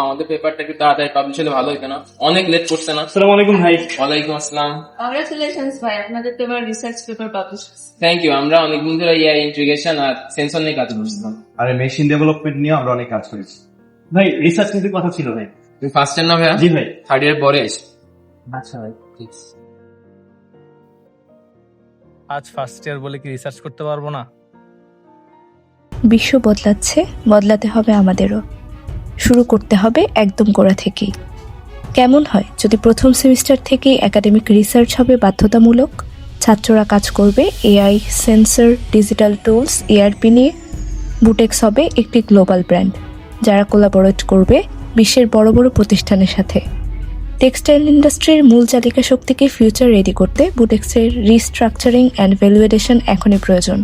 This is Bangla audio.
আমাদের পেপারটা একটু তাড়াতাড়ি পাবলিশ হলে ভালো হতো না, অনেক লেট করছে না? আসসালামু আলাইকুম ভাই। ওয়ালাইকুম আসসালাম। কংগ্রাচুলেশনস ভাই, আপনাদের paper research paper publish. Thank you. আমরা অনেকদিন ধরে এআই ইন্টিগ্রেশন আর সেন্সর নিয়ে কাজ করছিলাম। আর মেশিন ডেভেলপমেন্ট নিয়ে আমরা অনেক কাজ করেছি। ভাই রিসার্চ নিতে কথা ছিল ভাই। তুমি ফার্স্ট ইয়ার না ভাইয়া? জি ভাই। থার্ড ইয়ার পরে এসে। আচ্ছা ভাই। ঠিক। আজ ফার্স্ট ইয়ার বলে কি রিসার্চ করতে পারবো না? বিশ্ব বদলাচ্ছে, বদলাতে হবে আমাদেরও। শুরু করতে হবে একদম গোড়া থেকেই। কেমন হয় যদি প্রথম সেমিস্টার থেকেই একাডেমিক রিসার্চ হবে বাধ্যতামূলক? ছাত্ররা কাজ করবে AI, sensor, digital tools, ARP নিয়ে। বুটেক্স হবে একটি গ্লোবাল ব্র্যান্ড, যারা কোলাবোরেট করবে বিশ্বের বড় বড় প্রতিষ্ঠানের সাথে। টেক্সটাইল ইন্ডাস্ট্রির মূল চালিকা শক্তিকে ফিউচার রেডি করতে বুটেক্সের রিস্ট্রাকচারিং অ্যান্ড ভ্যালুয়েশন এখনই প্রয়োজন।